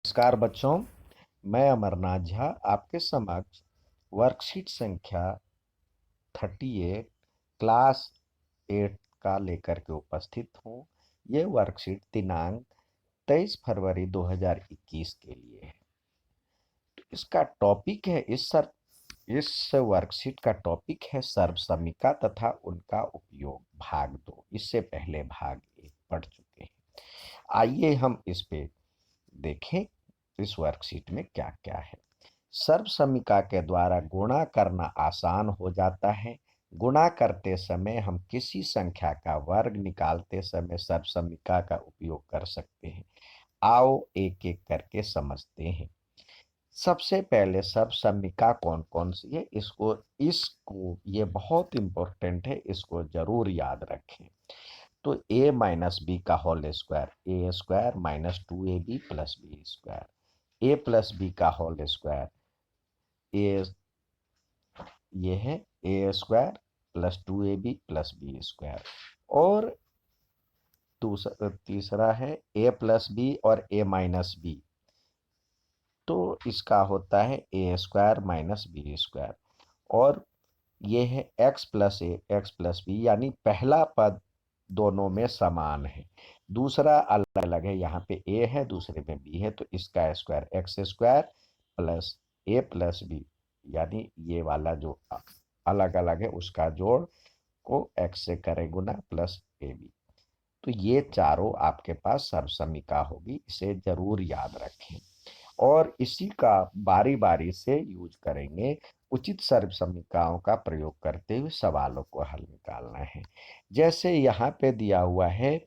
नमस्कार बच्चों, मैं अमरनाथ झा आपके समक्ष वर्कशीट संख्या 38 क्लास 8 का लेकर के उपस्थित हूँ। ये वर्कशीट दिनांक 23 फरवरी 2021 के लिए है। तो इसका टॉपिक है इस वर्कशीट का टॉपिक है सर्वसमिका तथा उनका उपयोग, भाग 2। इससे पहले भाग 1 पढ़ चुके हैं। आइए हम इस पे देखें इस वर्कशीट में क्या क्या है। सर्वसमिका के द्वारा गुणा करना आसान हो जाता है। गुणा करते समय हम किसी संख्या का वर्ग निकालते समय सर्वसमिका का उपयोग कर सकते हैं। आओ एक एक करके समझते हैं। सबसे पहले सर्वसमिका कौन कौन सी है, इसको ये बहुत इंपॉर्टेंट है, इसको जरूर याद रखें। तो a माइनस बी का whole square, A square minus 2ab plus B square. a plus B का होल स्क्वायर, ए ये है A square plus 2ab plus B square. और तीसरा है a प्लस बी और a माइनस बी, तो इसका होता है A square minus B square. और ये है X plus A X plus B, यानी पहला पद दोनों में समान है, दूसरा अलग अलग है। यहाँ पे ए है, दूसरे में बी है, तो इसका स्क्वायर एक्स स्क्वायर प्लस ए प्लस बी, यानी ये वाला जो अलग अलग है उसका जोड़ को एक्स से करें गुना प्लस ए बी। तो ये चारों आपके पास सर्वसमिका होगी, इसे जरूर याद रखें और इसी का बारी बारी से यूज करेंगे। उचित सर्वसमिकाओं का प्रयोग करते हुए सवालों को हल निकालना है। जैसे यहाँ पे दिया हुआ है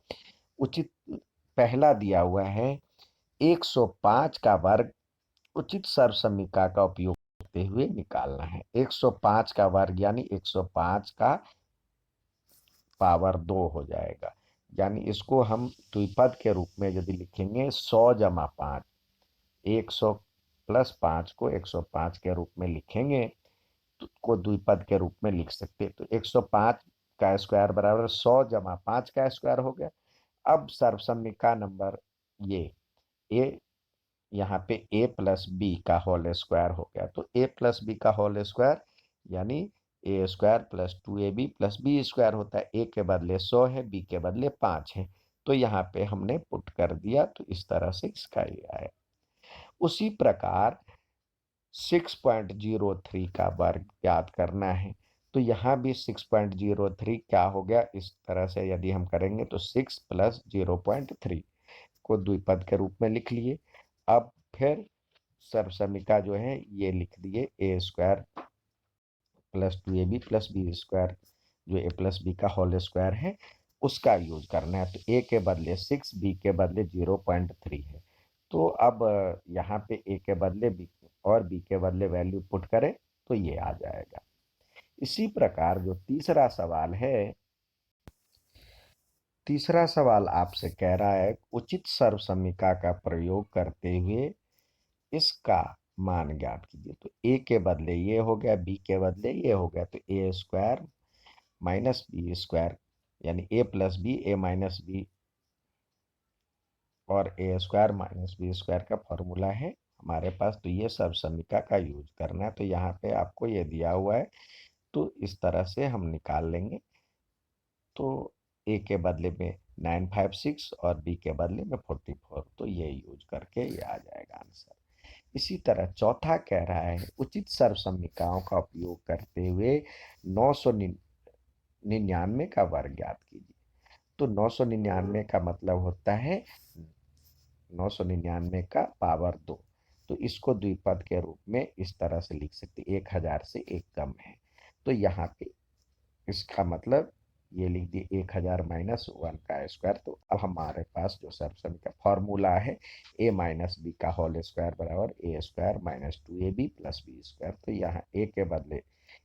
उचित, पहला दिया हुआ है 105 का वर्ग उचित सर्वसमिका का उपयोग करते हुए निकालना है। 105 का वर्ग यानी 105 का पावर 2 हो जाएगा, यानी इसको हम द्विपद के रूप में यदि लिखेंगे 100 जमा 5, 100 प्लस 5 को 105 के रूप में लिखेंगे तो को द्विपद के रूप में लिख सकते हैं। तो 105 का स्क्वायर बराबर 100 जमा 5 का स्क्वायर हो गया। अब सर्वसमिका नंबर ये ए, यहाँ पे ए प्लस बी का होल स्क्वायर हो गया, तो ए प्लस बी का होल स्क्वायर यानी A square plus 2ab plus B square होता है। ए के बदले 100 है, बी के बदले 5 है, तो यहाँ पे हमने पुट कर दिया, तो इस तरह से इसका ये आया। उसी प्रकार 6.03 का वर्ग याद करना है, तो यहाँ भी 6.03 क्या हो गया, इस तरह से यदि हम करेंगे तो 6 प्लस 0.3 को द्विपद के रूप में लिख लिए। अब फिर सर्वसमिका जो है ये लिख दिए A square plus 2ab plus B square, जो ए प्लस बी का होल स्क्वायर है उसका यूज करना है। तो ए के बदले 6, बी के बदले 0.3 है, तो अब यहाँ पे ए के बदले बी और बी के बदले वैल्यू पुट करें तो ये आ जाएगा। इसी प्रकार जो तीसरा सवाल आपसे कह रहा है उचित सर्वसमिका का प्रयोग करते हुए इसका मान ज्ञात कीजिए। तो ए के बदले ये हो गया, बी के बदले ये हो गया, तो ए स्क्वायर माइनस बी स्क्वायर यानी ए प्लस बी, ए माइनस बी और ए स्क्वायर माइनस बी स्क्वायर का फॉर्मूला है हमारे पास। तो ये सर्वसमिका का यूज करना है, तो यहाँ पे आपको ये दिया हुआ है, तो इस तरह से हम निकाल लेंगे। तो ए के बदले में 956 और बी के बदले में 44, तो ये यूज करके ये आ जाएगा आंसर। इसी तरह चौथा कह रहा है उचित सर्वसमिकाओं का उपयोग करते हुए 999 का वर्ग ज्ञात कीजिए। तो 999 का मतलब होता है 999 का पावर 2, तो इसको द्विपद के रूप में इस तरह से लिख सकते, 1000 से एक कम है, तो यहाँ पे इसका मतलब ये लिख दिए 1000 माइनस 1 का स्क्वायर। तो अब हमारे पास जो सर्वसमिका फॉर्मूला है ए माइनस बी का होल स्क्वायर बराबर A square minus 2ab plus B square. तो यहाँ ए के बदले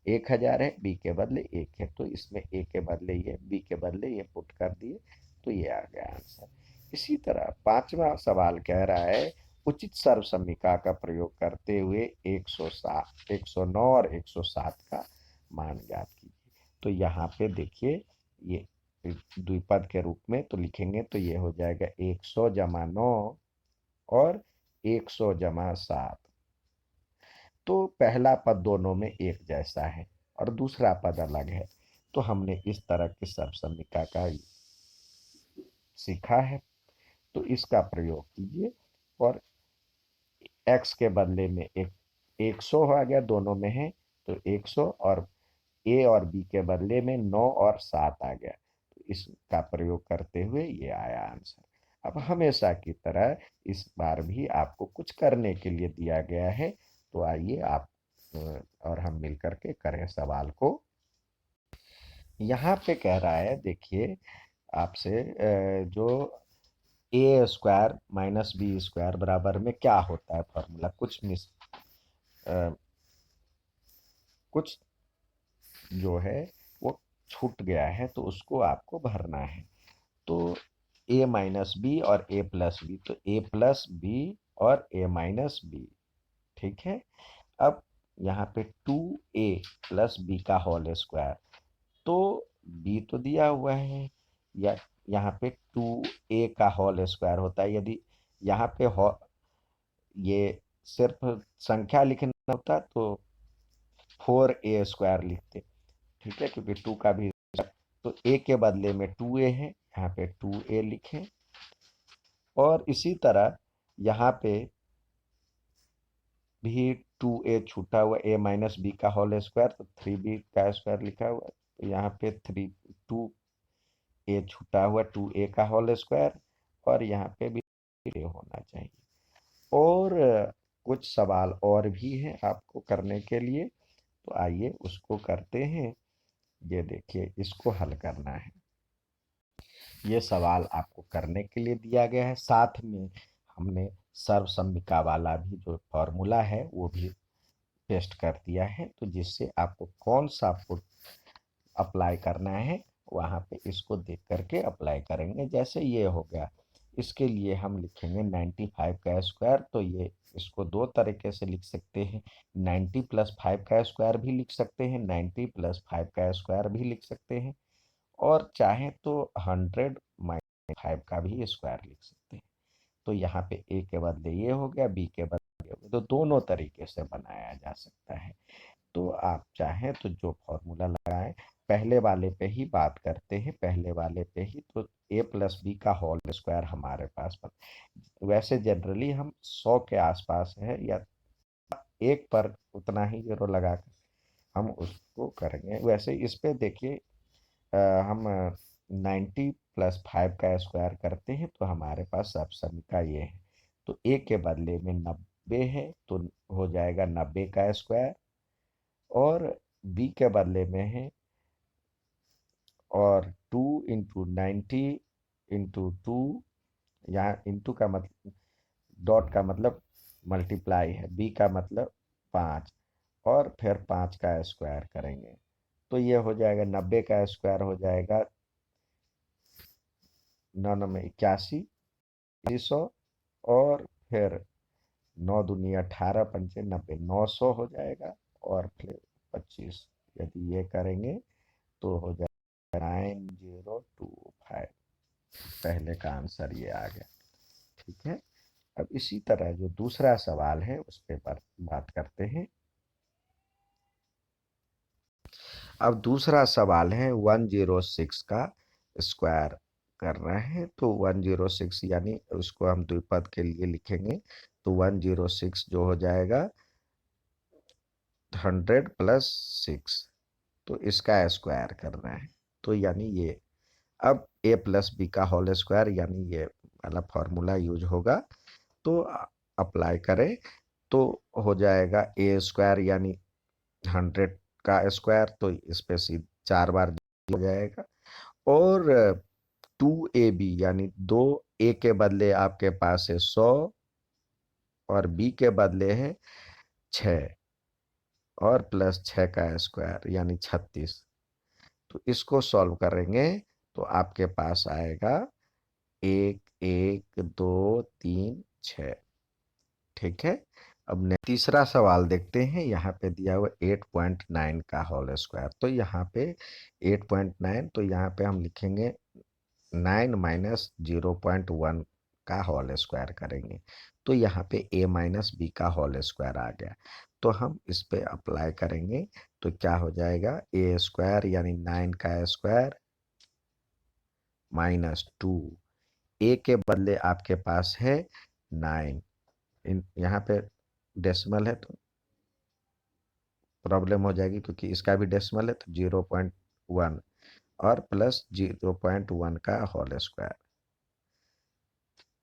1000 है, बी के बदले 1 है, तो इसमें ए के बदले ये, बी के बदले ये पुट कर दिए, तो ये आ गया आंसर। इसी तरह पांचवा सवाल कह रहा है उचित सर्वसमिका का प्रयोग करते हुए 107, 109 और 107 का मान ज्ञात कीजिए। तो यहाँ पे देखिए ये द्विपद के रूप में तो लिखेंगे, तो ये हो जाएगा 100 जमा 9 और 100 जमा 7। तो पहला पद दोनों में एक जैसा है और दूसरा पद अलग है। तो हमने इस तरह की सर्वसम्मिका का सीखा है। तो इसका प्रयोग कीजिए और x के बदले में एक 100 आ गया, दोनों में है तो 100, और a और b के बदले में 9 और 7 आ गया। तो इसका प्रयोग करते हुए ये आया आंसर। अब हमेशा की तरह इस बार भी आपको कुछ करने के लिए दिया गया है। तो आइए आप और हम मिलकर के करें सवाल को। यहाँ पे कह रहा है, देखिए आपसे, जो ए स्क्वायर माइनस बी स्क्वायर बराबर में क्या होता है फॉर्मूला, कुछ जो है वो छूट गया है, तो उसको आपको भरना है। तो ए माइनस बी और ए प्लस बी, तो ए प्लस बी और ए माइनस बी, ठीक है। अब यहाँ पे 2a प्लस बी का होल स्क्वायर, तो b तो दिया हुआ है, या यहाँ पे 2a का होल स्क्वायर होता है। यदि यहाँ पे ये सिर्फ संख्या लिखना होता तो 4a स्क्वायर लिखते, ठीक है, क्योंकि 2 का भी, तो a के बदले में 2a है, यहाँ पे 2a लिखें। और इसी तरह यहाँ पे भी 2a छूटा हुआ, a माइनस बी का होल स्क्वायर, तो 3b का स्क्वायर लिखा हुआ है। तो यहाँ पे 2a छूटा हुआ, 2a का होल स्क्वायर, और यहाँ पे भी a होना चाहिए। और कुछ सवाल और भी हैं आपको करने के लिए, तो आइए उसको करते हैं। ये देखिए, इसको हल करना है। ये सवाल आपको करने के लिए दिया गया है, साथ में हमने सर्वसम्मिका वाला भी जो फॉर्मूला है वो भी पेस्ट कर दिया है। तो जिससे आपको कौन सा आपको अप्लाई करना है, वहाँ पे इसको देख करके अप्लाई करेंगे। जैसे ये हो गया, इसके लिए हम लिखेंगे 95 का स्क्वायर। तो ये इसको दो तरीके से लिख सकते हैं, 90 प्लस 5 का स्क्वायर भी लिख सकते हैं, 90 प्लस 5 का स्क्वायर भी लिख सकते हैं, और चाहे तो 100 माइनस 5 का भी स्क्वायर लिख सकते हैं। तो यहाँ पे ए के बदले ये हो गया, बी के बदले ये हो गया, तो दोनों तरीके से बनाया जा सकता है। तो आप चाहें तो जो फॉर्मूला लगाएं, पहले वाले पे ही बात करते हैं, पहले वाले पे ही। तो ए प्लस बी का होल स्क्वायर हमारे पास वैसे जनरली हम 100 के आसपास है, या एक पर उतना ही जीरो लगा कर हम उसको करेंगे। वैसे इस पे देखिए, हम 90 प्लस 5 का स्क्वायर करते हैं तो हमारे पास सब समीका ये है। तो ए के बदले में 90 है, तो हो जाएगा 90 का स्क्वायर, और बी के बदले में है, और 2 इंटू 90 इंटू 2, यहाँ इंटू का मतलब, डॉट का मतलब मल्टीप्लाई है, बी का मतलब 5, और फिर 5 का स्क्वायर करेंगे। तो ये हो जाएगा 90 का स्क्वायर हो जाएगा 9 9 में 81, 300, और फिर 9 दूनी 18, पंचे 90, 900 हो जाएगा, और फिर 25। यदि ये करेंगे तो हो जाएगा 9025। पहले का आंसर ये आ गया, ठीक है। अब इसी तरह जो दूसरा सवाल है उस पर बात करते हैं। अब दूसरा सवाल है 106 का स्क्वायर करना है। तो 106 यानी उसको हम द्विपद के लिए लिखेंगे। तो 106 जो हो जाएगा 100 प्लस 6, तो इसका स्क्वायर करना है। तो यानी ये, अब a प्लस बी का होल स्क्वायर यानी ये वाला फॉर्मूला यूज होगा। तो अप्लाई करें तो हो जाएगा ए स्क्वायर यानी 100 का स्क्वायर, तो इस पे 4 बार हो जाएगा। और 2ab यानी 2a के बदले आपके पास है 100, और b के बदले है 6, और प्लस 6 का स्क्वायर यानी 36। तो इसको सॉल्व करेंगे तो आपके पास आएगा 1 1 2 3 6, ठीक है। अब तीसरा सवाल देखते हैं। यहाँ पे दिया हुआ 8.9 का होल स्क्वायर। तो यहाँ पे 8.9, तो यहाँ पे हम लिखेंगे 9 माइनस 0.1 का होल स्क्वायर करेंगे। तो यहाँ पे a माइनस बी का होल स्क्वायर आ गया। तो हम इस पे अप्लाई करेंगे तो क्या हो जाएगा, ए स्क्वायर यानी 9 का स्क्वायर माइनस 2, ए के बदले आपके पास है 9, यहाँ पे डेसिमल है तो प्रॉब्लम हो जाएगी, क्योंकि इसका भी डेसिमल है तो 0.1 और प्लस 0.1 का होल स्क्वायर।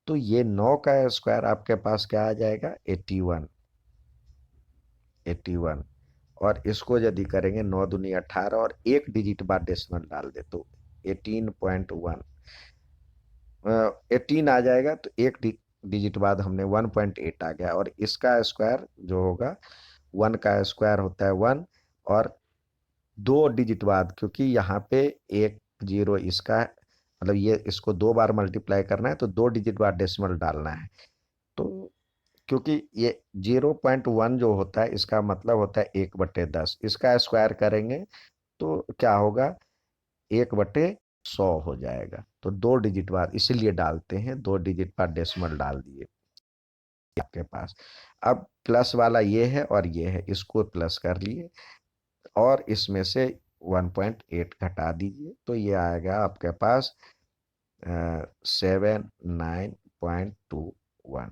तो ये 9 का स्क्वायर आपके पास क्या आ जाएगा, 81, 81। और इसको यदि करेंगे 9 दूनी 18 और एक डिजिट बाद डेसिमल डाल दे तो 18.1, 18 आ जाएगा। तो एक डिजिट बाद हमने 1.8 आ गया, और इसका स्क्वायर जो होगा 1 का स्क्वायर होता है 1, और दो डिजिट बाद, क्योंकि यहाँ पे एक जीरो इसका मतलब ये इसको 2 बार मल्टीप्लाई करना है तो 2 डिजिट बाद डेसिमल डालना है। तो क्योंकि ये 0.1 जो होता है इसका मतलब होता है 1/10, इसका स्क्वायर करेंगे तो क्या होगा, 1/100 हो जाएगा। तो 2 डिजिट बाद इसीलिए डालते हैं, 2 डिजिट बाद डेसिमल डाल दिए आपके पास। अब प्लस वाला ये है और ये है, इसको प्लस कर लिए और इसमें से 1.8 घटा दीजिए तो ये आएगा आपके पास 79.21।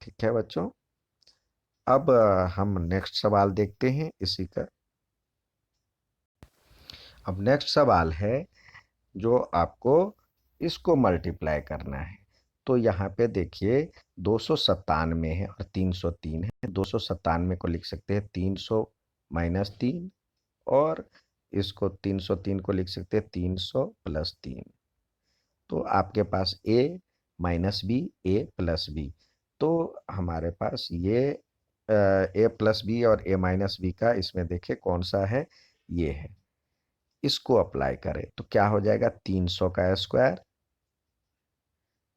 ठीक है बच्चों, अब हम नेक्स्ट सवाल देखते हैं इसी का। अब नेक्स्ट सवाल है जो आपको इसको मल्टीप्लाई करना है। तो यहाँ पे देखिए 297 है और 303 है। 297 को लिख सकते हैं 300 माइनस 3, और इसको 303 को लिख सकते हैं 300 प्लस 3। तो आपके पास a minus b, a plus b. तो हमारे पास ये a प्लस बी और a माइनस बी का इसमें देखिए कौन सा है, ये है। इसको अप्लाई करें तो क्या हो जाएगा, 300 का स्क्वायर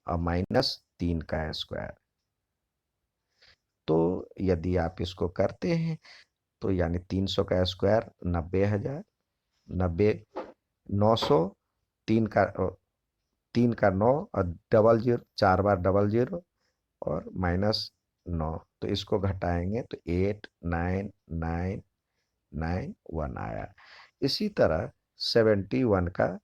और माइनस 3 का स्क्वायर। तो यदि आप इसको करते हैं तो यानी 300 का स्क्वायर 90,000, 90, 900, 3 का 9 और डबल जीरो, 4 बार डबल जीरो और माइनस 9। तो इसको घटाएंगे तो 8991 आया। इसी तरह 71 का।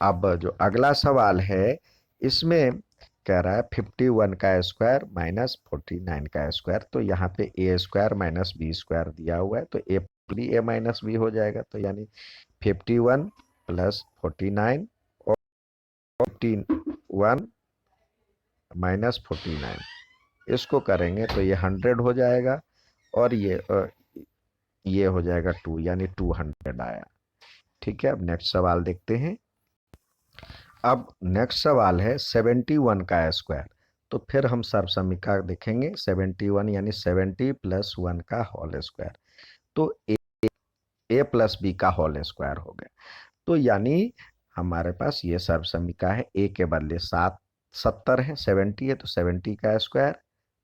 अब जो अगला सवाल है इसमें कह रहा है 51 का स्क्वायर माइनस 49 का स्क्वायर। तो यहाँ पे ए स्क्वायर माइनस बी स्क्वायर दिया हुआ है तो ए भी ए माइनस बी हो जाएगा। तो यानी 51 प्लस 49 और 51 माइनस 49, इसको करेंगे तो ये 100 हो जाएगा, और ये हो जाएगा 2, यानी 200 आया। ठीक है, अब नेक्स्ट सवाल देखते हैं। अब नेक्स्ट सवाल है 71 का स्क्वायर। तो फिर हम सर्वसमीका देखेंगे, 71 यानी 70 प्लस 1 का होल स्क्वायर। तो ए प्लस बी का होल स्क्वायर हो गया। तो यानी हमारे पास ये सर्वसमीका है, ए के बदले 70 है, 70 है तो 70 का स्क्वायर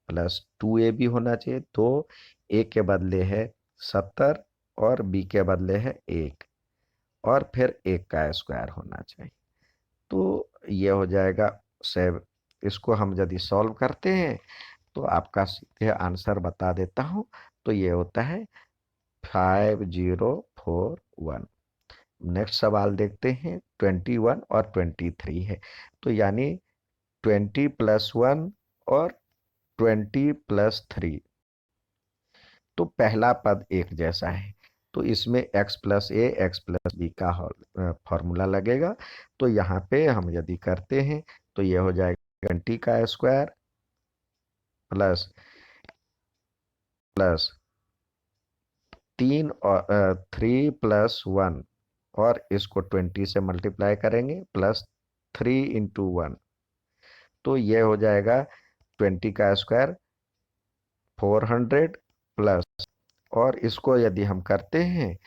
प्लस 2 ए बी होना चाहिए। तो ए के बदले है 70 और बी के बदले है 1, और फिर 1 का स्क्वायर होना चाहिए। तो ये हो जाएगा सेव। इसको हम यदि सॉल्व करते हैं तो आपका सीधे आंसर बता देता हूँ। तो ये होता है 5041। नेक्स्ट सवाल देखते हैं, 21 और 23 है। तो यानी 20 प्लस 1 और 20 प्लस 3। तो पहला पद एक जैसा है तो इसमें x plus A X plus B का फॉर्मूला लगेगा। तो यहाँ पे हम यदि करते हैं तो ये हो जाएगा 20 का स्क्वायर प्लस 3 और 3 प्लस 1, और इसको 20 से मल्टीप्लाई करेंगे प्लस 3 इंटू 1। तो ये हो जाएगा 20 का स्क्वायर 400 प्लस, और इसको यदि हम करते हैं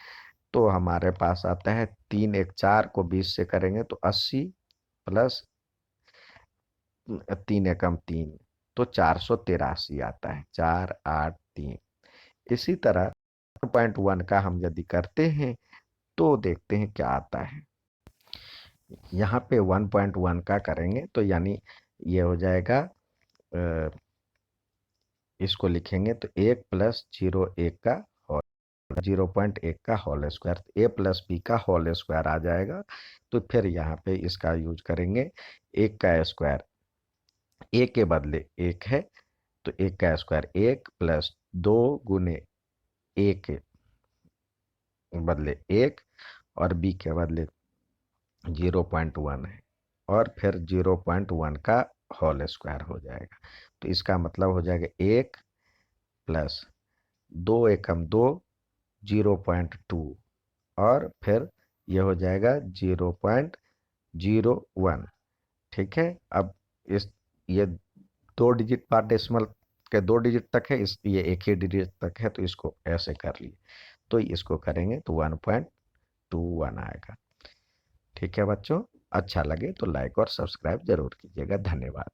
तो हमारे पास आता है 3 1 4 को 20 से करेंगे तो 80 प्लस 3 एकम 3, तो 483 आता है, 483। इसी तरह 1.1 का हम यदि करते हैं तो देखते हैं क्या आता है। यहाँ पे 1.1 का करेंगे तो यानी ये हो जाएगा इसको लिखेंगे तो 1+01 का होल, 0.1 का होल स्क्वायर, a+b का होल स्क्वायर आ जाएगा। तो फिर यहाँ पे इसका यूज करेंगे, 1 का स्क्वायर, a के बदले 1 है तो 1 का स्क्वायर 1+2 गुने a के बदले 1 और b के बदले 0.1 है, और फिर 0.1 का होल स्क्वायर हो जाएगा। तो इसका मतलब हो जाएगा 1+2 × 2 0.2, और फिर ये हो जाएगा 0.01। ठीक है। अब इस ये 2 डिजिट पार डेसिमल के 2 डिजिट तक है, इस ये एक ही डिजिट तक है, तो इसको ऐसे कर लिए, तो इसको करेंगे तो 1.21 आएगा। ठीक है बच्चों, अच्छा लगे तो लाइक और सब्सक्राइब जरूर कीजिएगा। धन्यवाद।